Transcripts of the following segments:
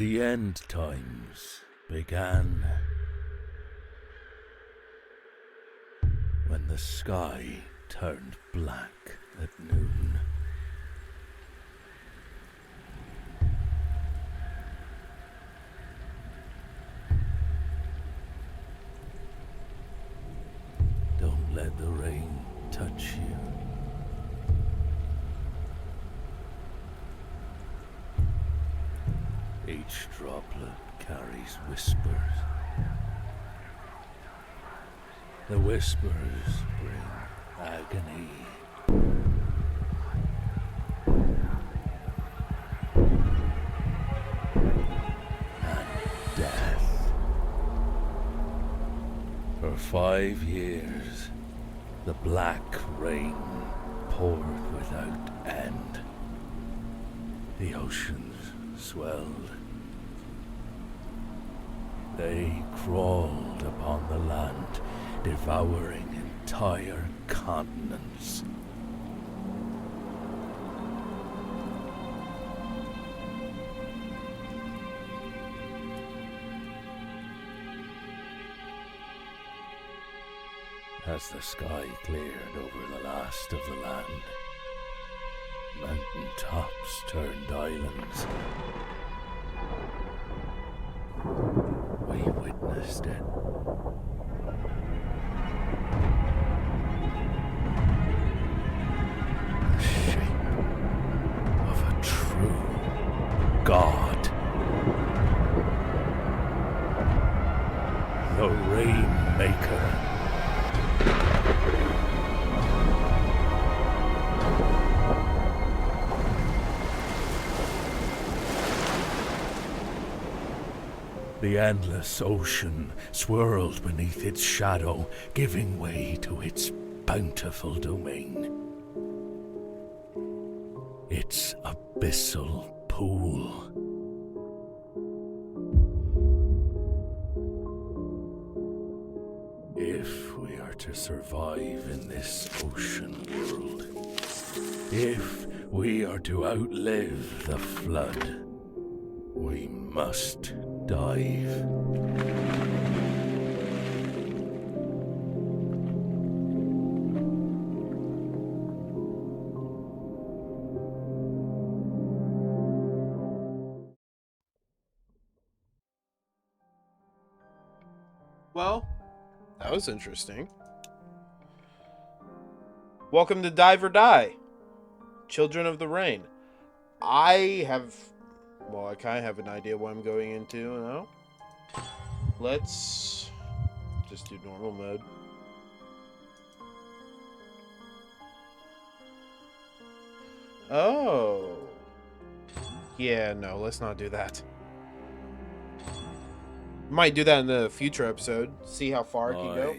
The end times began when the sky turned black at noon. Don't let the rain touch you. Each droplet carries whispers. The whispers bring agony. And death. For 5 years, the black rain poured without end. The oceans swelled. They crawled upon the land, devouring entire continents. As the sky cleared over the last of the land, mountain tops turned islands. We witnessed it. The shape of a true god. The Rainmaker. The endless ocean swirled beneath its shadow, giving way to its bountiful domain. Its abyssal pool. If we are to survive in this ocean world, if we are to outlive the flood, we must dive. Well, that was interesting. Welcome to Dive or Die, Children of the Rain. I kind of have an idea what I'm going into now. Let's just do normal mode. Oh. Yeah, no, let's not do that. Might do that in the future episode. See how far it can go.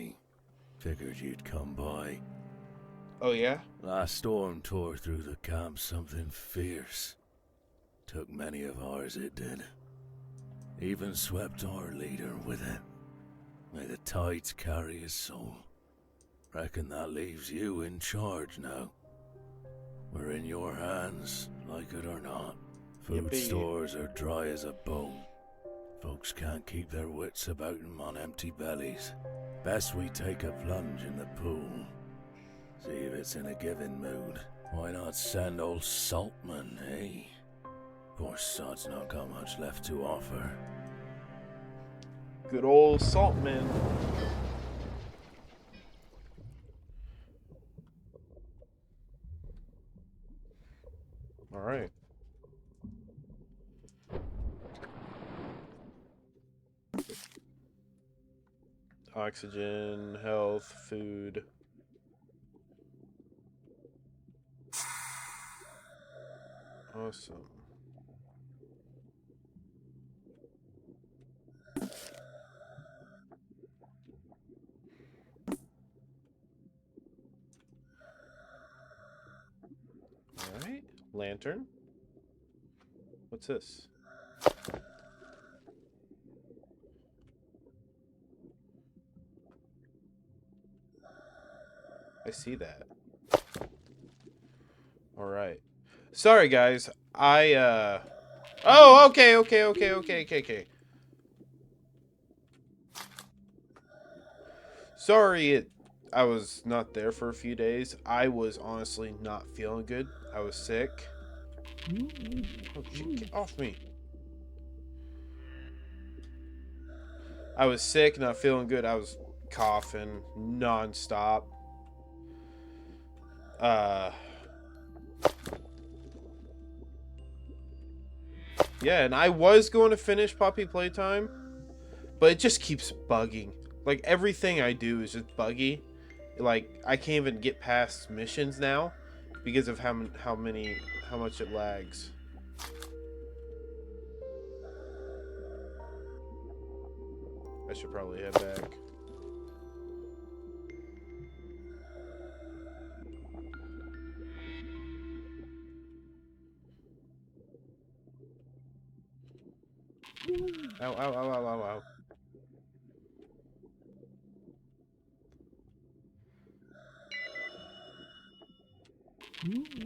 Figured you'd come by. Oh, yeah? Last storm tore through the camp something fierce. Took many of ours, it did. Even swept our leader with it. May the tides carry his soul. Reckon that leaves you in charge now. We're in your hands, like it or not. Food Yippee. stores are dry as a bone. Folks can't keep their wits about them on empty bellies. Best we take a plunge in the pool. See if it's in a giving mood. Why not send old Saltman, eh? Poor sod's not got much left to offer. Good old Saltman. Alright. Oxygen, health, food. Awesome. Alright. Lantern. What's this? I see that. Alright. Sorry guys, I Oh, okay. Sorry I was not there for a few days. I was honestly not feeling good. I was sick. Oh, shit, get off me. I was sick, not feeling good. I was coughing nonstop. Uh, yeah, and I was going to finish Poppy Playtime, but it just keeps bugging. Like, everything I do is just buggy. Like, I can't even get past missions now because of how much it lags. I should probably head back. Ow.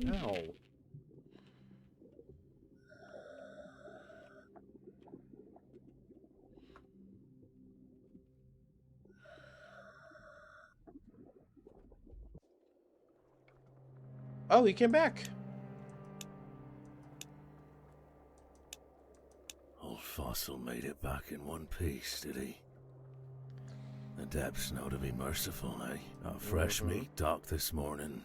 Ow. Oh, he came back. Old Fossil made it back in one piece, did he? The depths know to be merciful, eh? Got fresh meat docked this morning.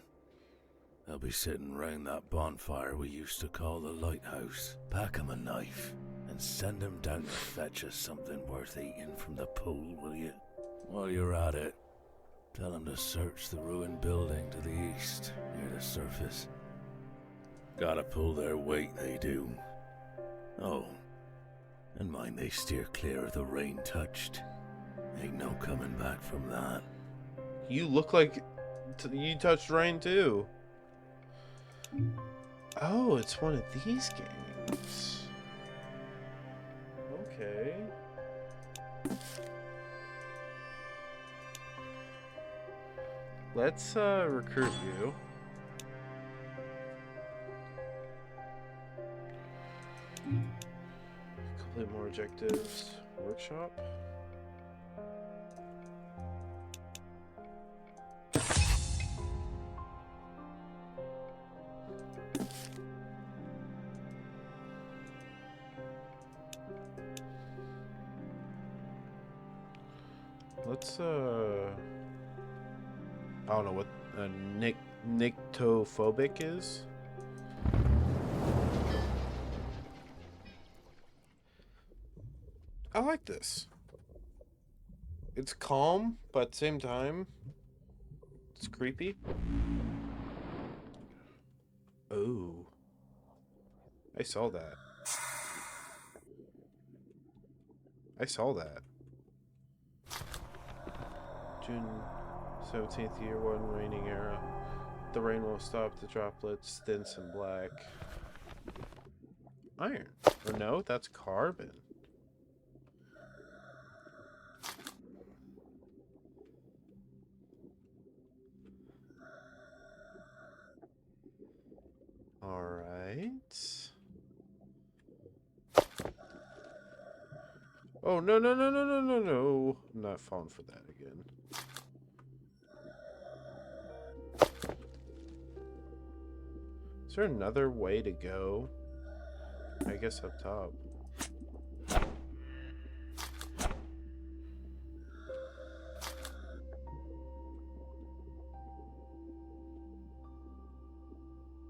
They'll be sitting round that bonfire we used to call the lighthouse. Pack 'em a knife and send 'em down to fetch us something worth eating from the pool, will you? While you're at it, tell 'em to search the ruined building to the east, near the surface. Gotta pull their weight, they do. Oh, and mind they steer clear of the rain-touched. Ain't no coming back from that. You look like you touched rain too. Oh, it's one of these games. Okay. Let's recruit you. Complete more objectives. Workshop. Let's I don't know what nyctophobic is. I like this. It's calm, but at the same time, it's creepy. Oh. I saw that. I saw that. June 17th, year 1, raining era. The rain won't stop, the droplets, dense and black. Iron. Or no, that's carbon. Alright. Oh, no. I'm not falling for that again. Is there another way to go? I guess up top.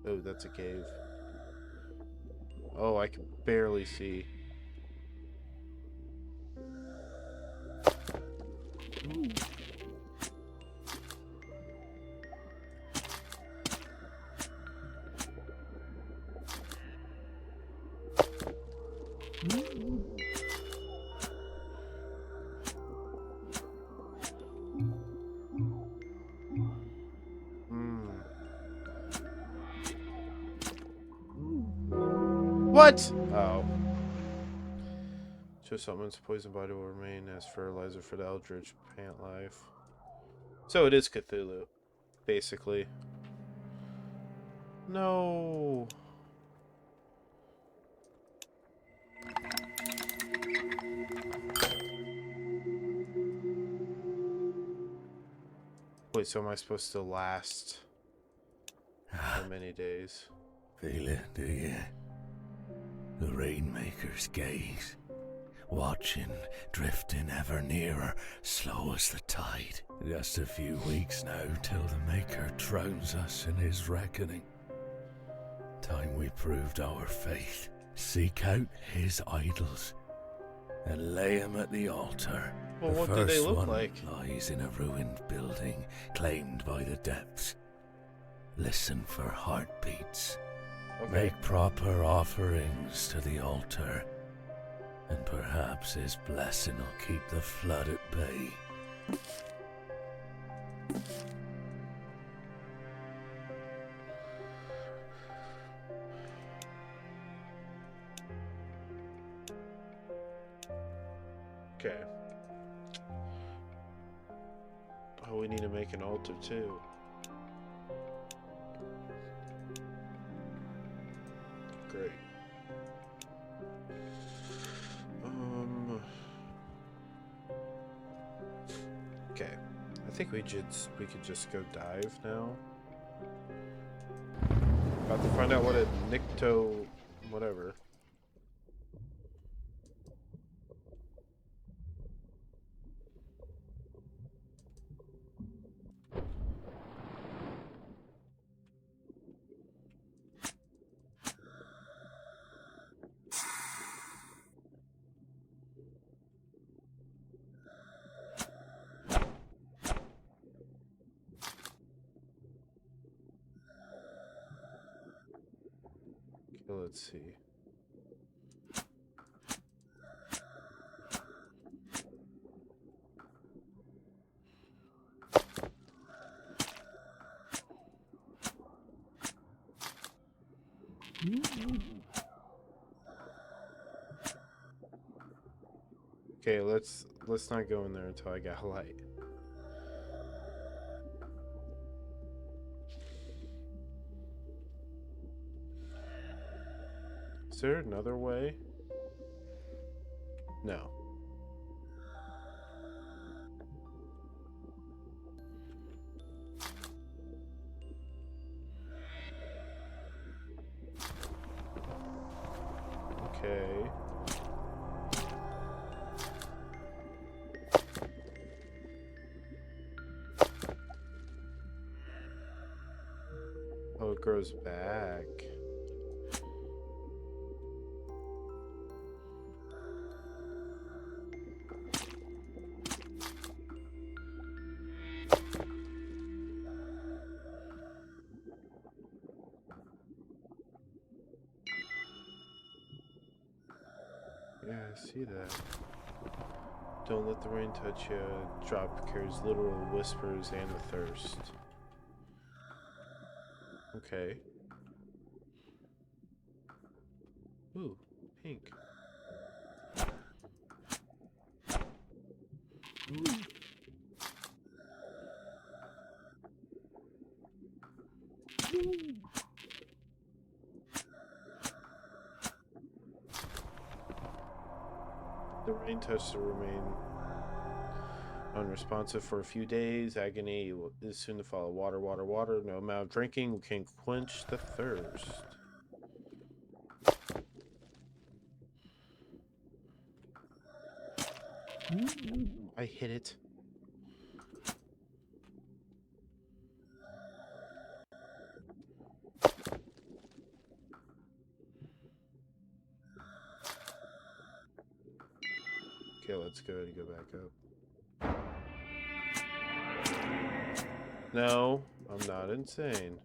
Oh, that's a cave. Oh, I can barely see. What? Oh. So someone's poison body will remain as fertilizer for the Eldritch plant life. So it is Cthulhu, basically. No. Wait, so am I supposed to last how many days? Feel it, do you? The Rainmaker's gaze, watching, drifting ever nearer, slow as the tide. Just a few weeks now till the Maker drowns us in his reckoning. Time we proved our faith, seek out his idols, and lay him at the altar. Well, The what do they first look one like? lies in a ruined building, claimed by the depths. Listen for heartbeats. Okay. Make proper offerings to the altar, and perhaps his blessing will keep the flood at bay. Okay. Oh, we need to make an altar too. Great. Okay. I think we could just go dive now. About to find out what a Nikto whatever. Okay, let's see. Okay, let's not go in there until I got a light. Is there another way? No. Okay. Oh, it grows back. Yeah, I see that. Don't let the rain touch you. Drop carries literal whispers and the thirst. Okay. Ooh, pink. The rain touched to remain unresponsive for a few days. Agony is soon to follow. Water, water, water. No amount of drinking can quench the thirst. I hit it. Okay, let's go ahead and go back up. No, I'm not insane.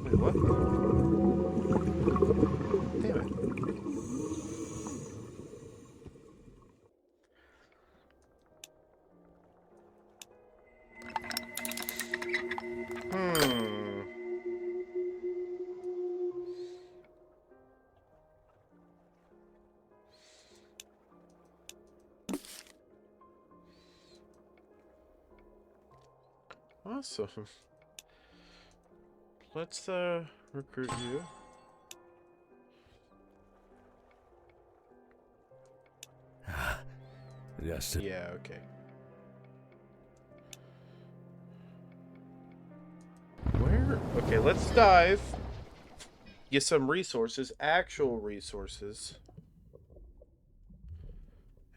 Wait, what? Damn it. Awesome. let's recruit you. Yes. Yeah, okay. Where? Okay, let's dive. Get some resources, actual resources.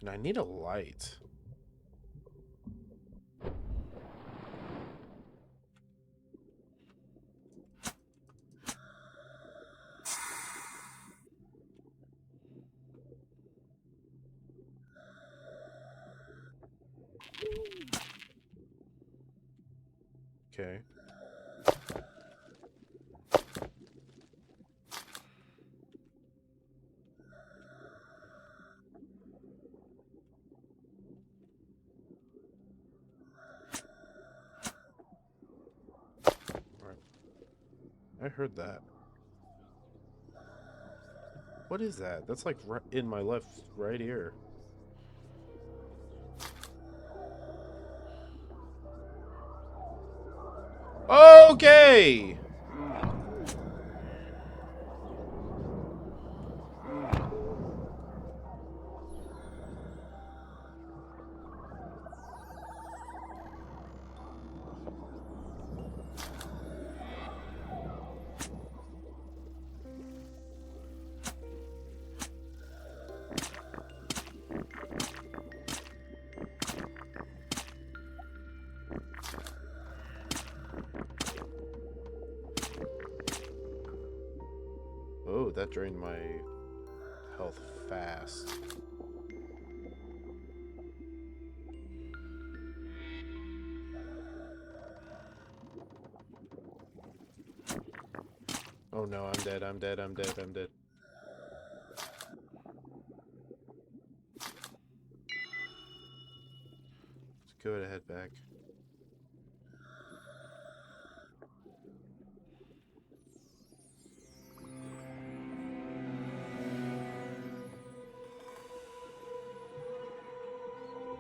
And I need a light. Okay. Alright. I heard that. What is that? That's like right in my right ear. Okay! Oh, that drained my health fast. Oh no, I'm dead, I'm dead, I'm dead, I'm dead. Let's go ahead and head back.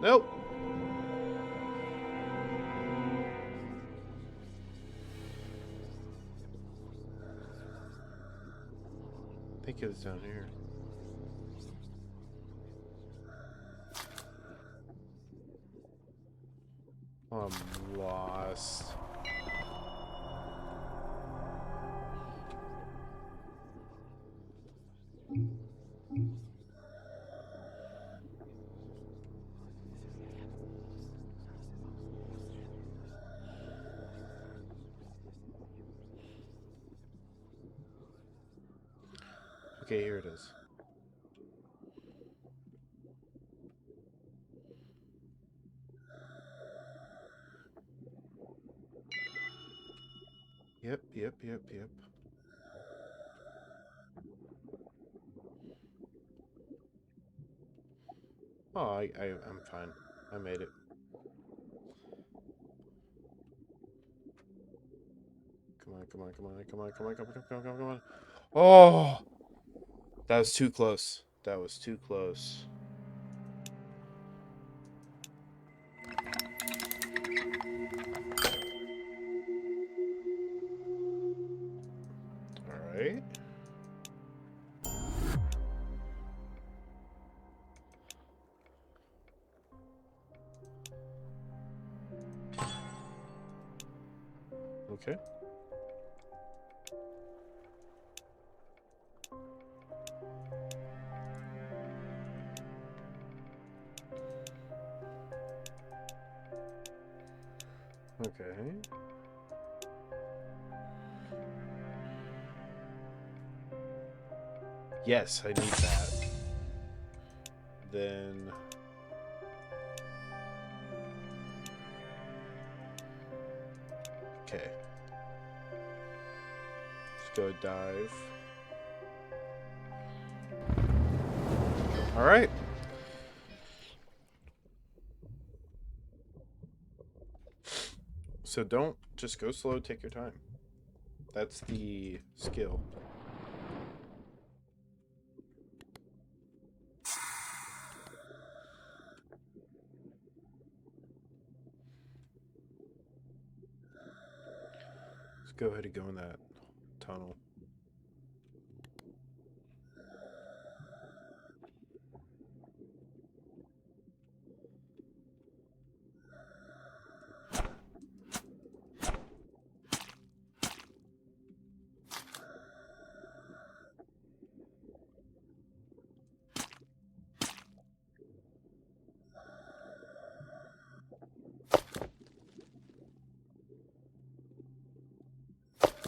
Nope. I think it was down here. I'm lost. Okay, here it is. Yep, yep, yep, yep. Oh, I'm fine. I made it. Come on, come on, come on, come on, come on, come on, come on, come on, come on. Oh! That was too close. That was too close. Alright. Okay. Okay. Yes, I need that. Then... Okay. Let's go dive. Alright. So don't just go slow, take your time. That's the skill. Let's go ahead and go in that tunnel.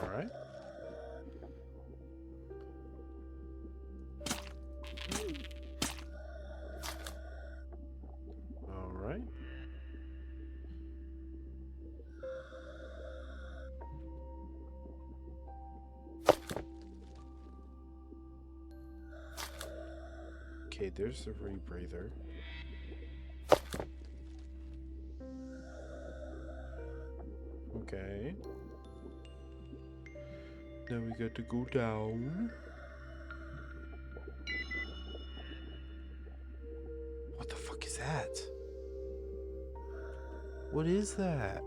Alright. Alright. Okay, there's the rebreather. Okay. Now we got to go down. What the fuck is that? What is that?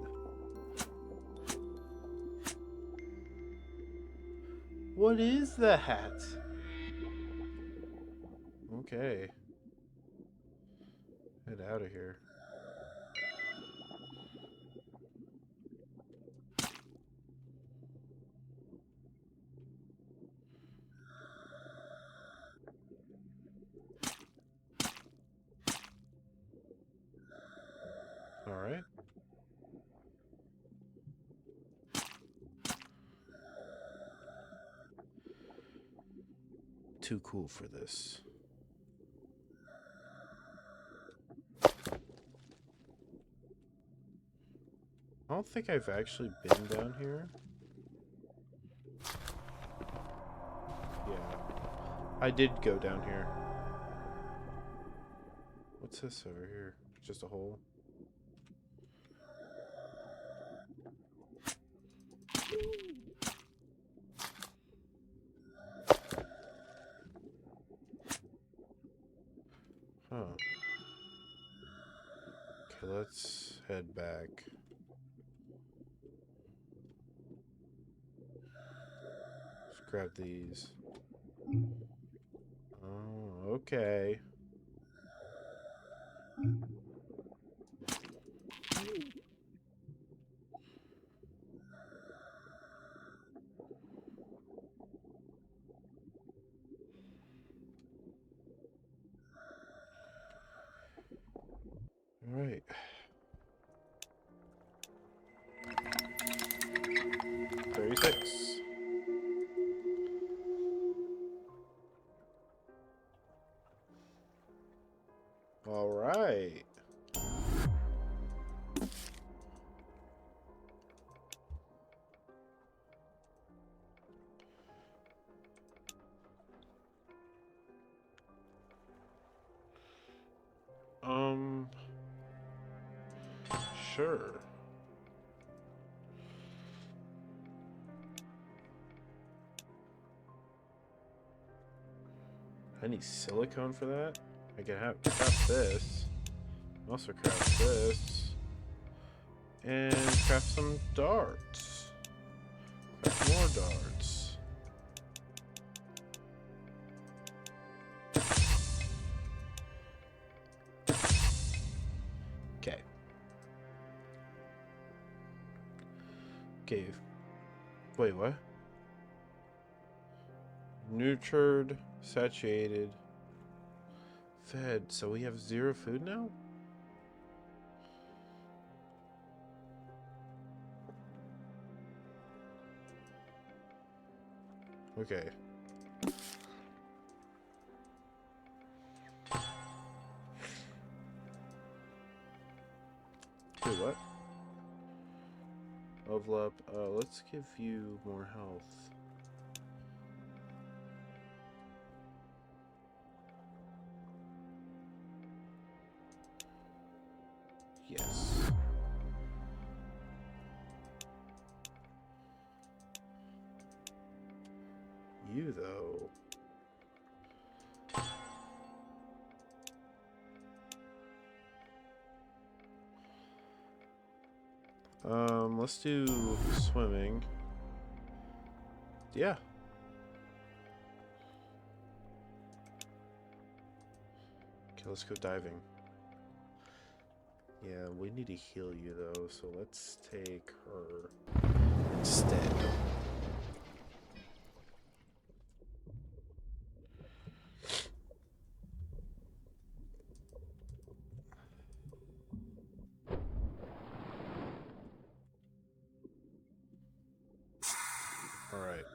What is that? Okay. Head out of here. Alright. Too cool for this. I don't think I've actually been down here. Yeah. I did go down here. What's this over here? Just a hole? Huh. Okay, let's head back. Let's grab these. Oh, okay. Alright. 36. Alright. Sure. I need silicone for that? I can craft this. Also craft this. And craft some darts. Craft more darts. Okay. Okay. Wait, what? Nurtured, satiated, fed. So we have 0 food now? Okay. Wait, what? Level up. Let's give you more health. Yes. You, though. Let's do swimming. Yeah. Okay, let's go diving. Yeah, we need to heal you though, so let's take her instead. Alright.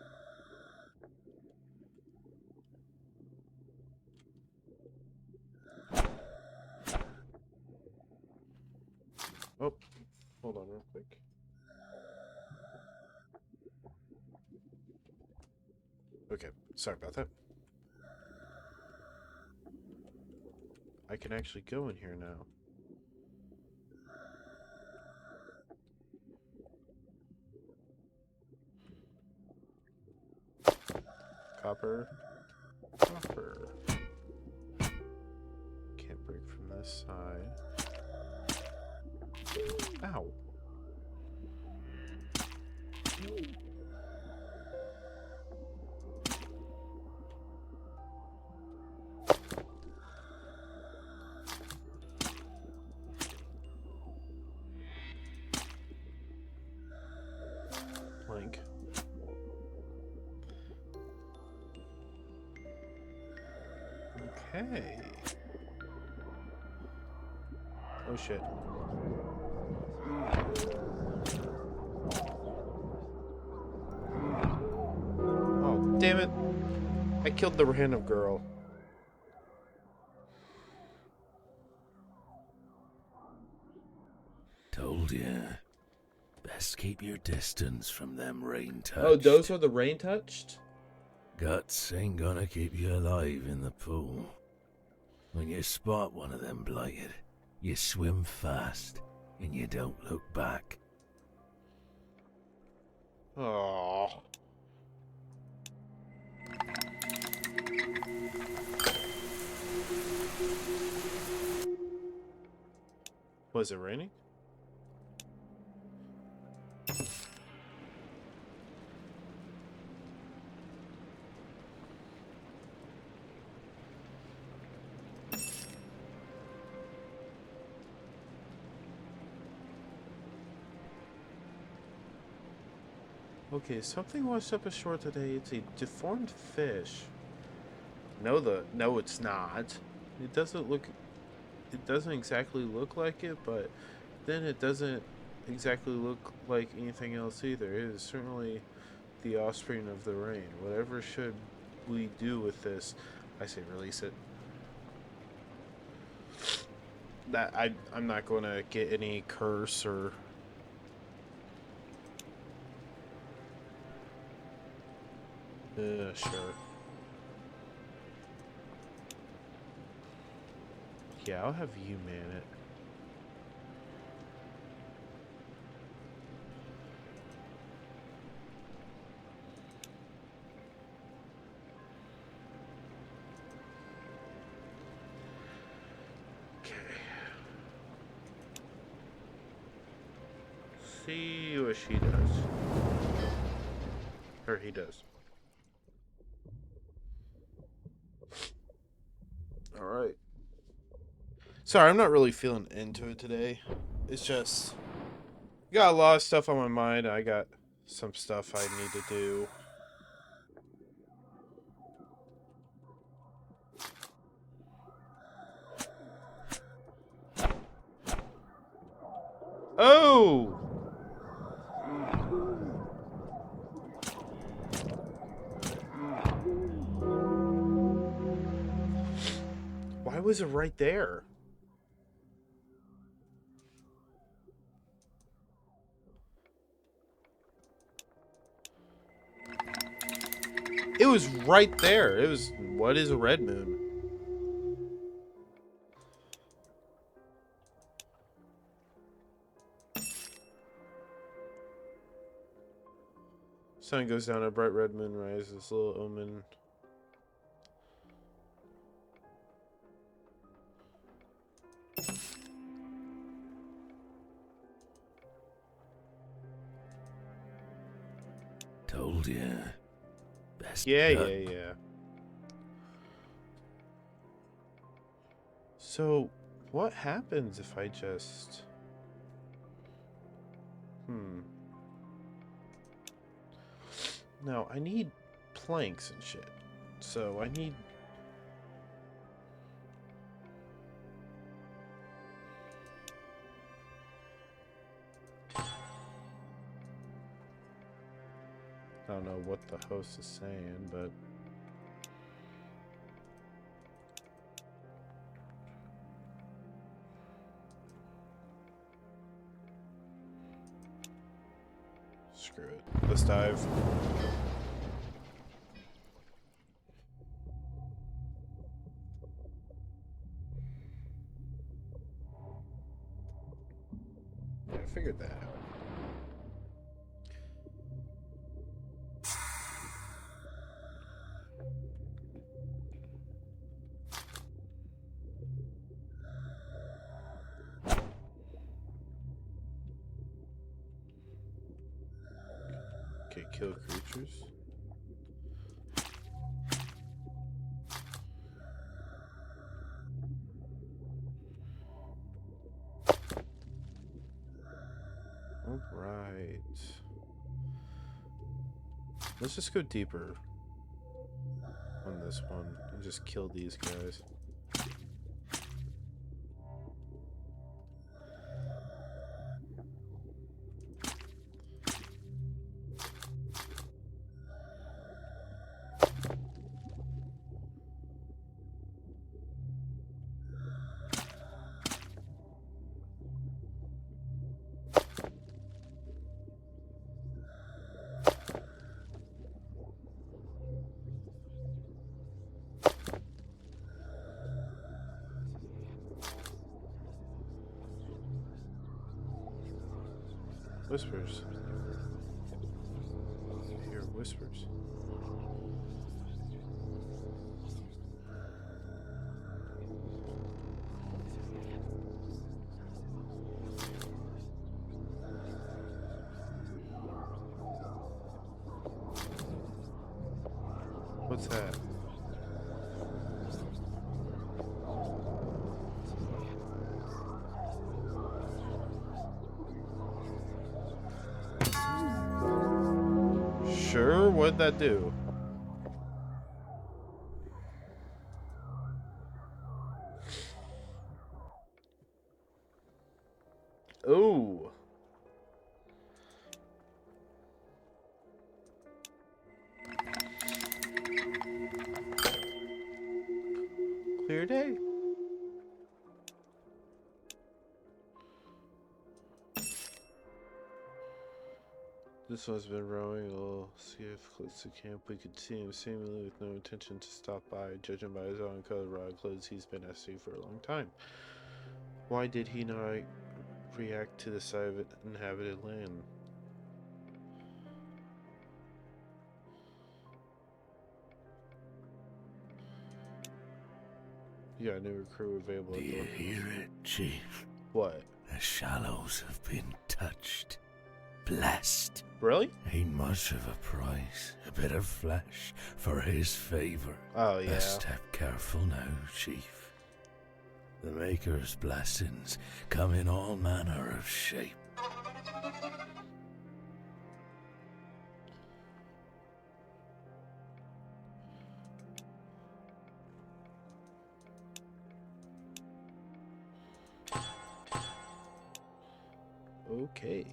Oh, hold on real quick. Okay, sorry about that. I can actually go in here now. Copper. Copper. Can't break from this side. Ow. Plank. Okay. Oh shit. Oh, damn it. I killed the random girl. Told ya. Best keep your distance from them rain touched. Oh, those are the rain touched? Guts ain't gonna keep you alive in the pool. When you spot one of them blighted, you swim fast and you don't look back. Oh. Was it raining? Okay, something washed up ashore today. It's a deformed fish. No, it's not. It doesn't look. It doesn't exactly look like it, but then it doesn't exactly look like anything else either. It is certainly the offspring of the rain. Whatever should we do with this? I say release it. I'm not going to get any curse or. Sure. Yeah, I'll have you man it. Okay. See what she does. Or he does. Alright. Sorry, I'm not really feeling into it today. It's just got a lot of stuff on my mind. I got some stuff I need to do. Oh! Why was it right there? It was right there. It was, what is a red moon? Sun goes down, a bright red moon rises, little omen. Told ya. Best Yeah, cut. yeah. So, what happens if I just... Now, I need planks and shit. So, I need... I don't know what the host is saying, but... Screw it. Let's dive. Yeah, I figured that out. Okay, kill creatures. Alright. Let's just go deeper on this one and just kill these guys. Whispers. I hear whispers. What's that? Sure, what'd that do? Oh. Clear day. This one's been rowing. We'll see if close to camp we could see him, seemingly with no intention to stop by. Judging by his own colored rod clothes, he's been at sea for a long time. Why did he not react to the sight of inhabited land? You got a new recruit available. Do you hear it, Chief? What? The shallows have been touched. Blessed. Really? Ain't much of a price. A bit of flesh for his favor. Oh, yeah. Best step careful now, Chief. The Maker's blessings come in all manner of shape. Okay.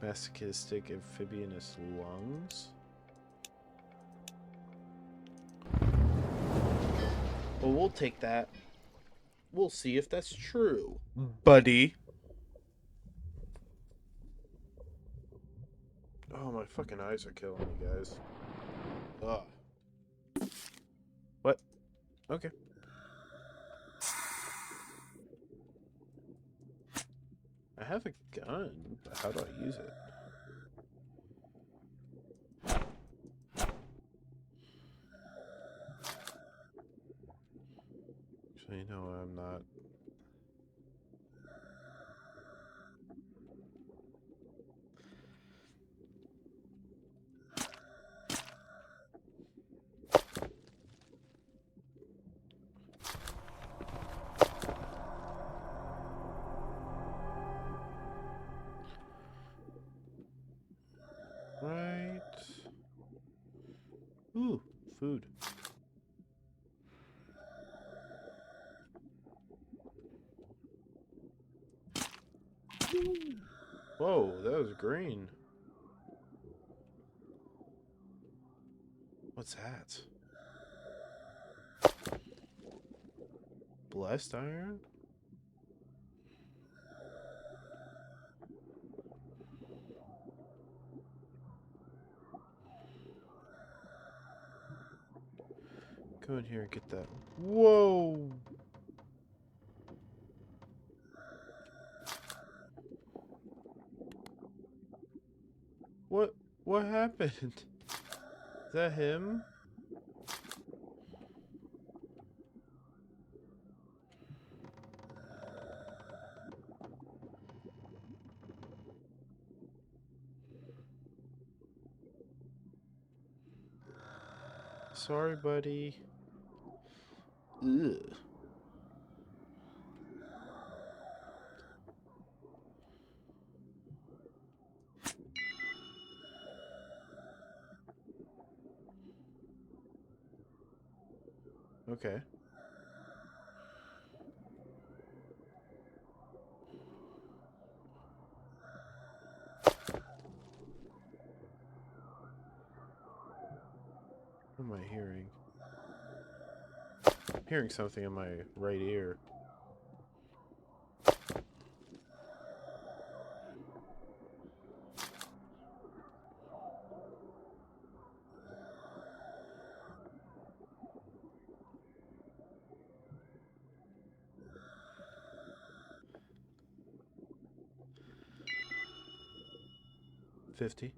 Masochistic amphibianous lungs? Well, we'll take that. We'll see if that's true, buddy. Oh, my fucking eyes are killing me, guys. Ugh. What? Okay. I have a gun, but how do I use it? So you know I'm not. Right. Ooh, food. Whoa, that was green. What's that? Blessed iron? Go in here and get that. Whoa! What happened? Is that him? Sorry, buddy. Ugh. Okay. What am I hearing? I'm hearing something in my right ear. $50.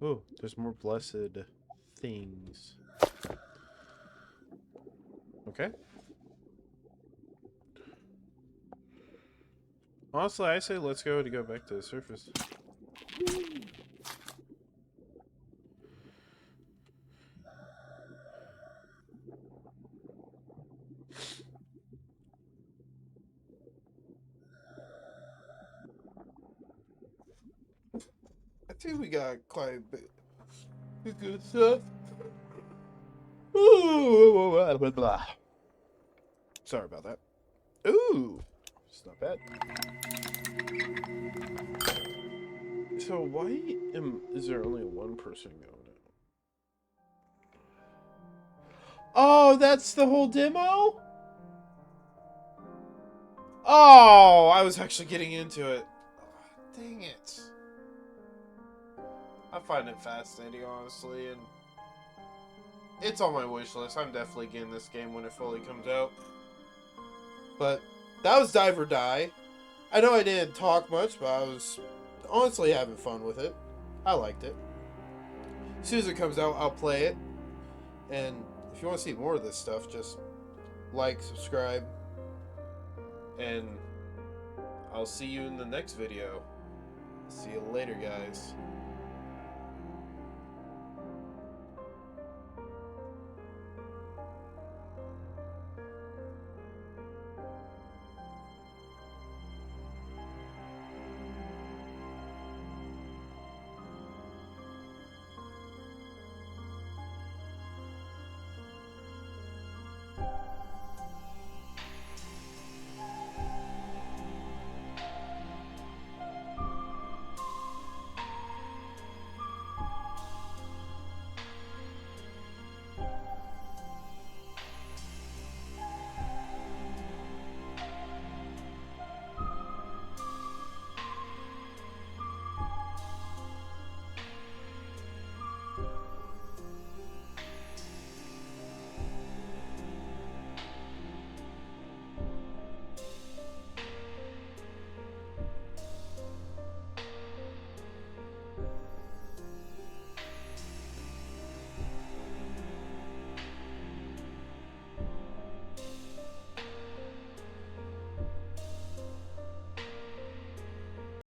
Oh, there's more blessed things. Okay. Honestly, I say let's go back to the surface. I think we got quite a bit of good stuff. Ooh, blah, blah. Sorry about that. Ooh, it's not bad. So why is there only one person going out? Oh, that's the whole demo? Oh, I was actually getting into it. Oh, dang it. I find it fascinating, honestly, and it's on my wish list. I'm definitely getting this game when it fully comes out. But that was Dive or Die. I know I didn't talk much, but I was honestly having fun with it. I liked it. As soon as it comes out, I'll play it. And if you want to see more of this stuff, just like, subscribe, and I'll see you in the next video. See you later, guys.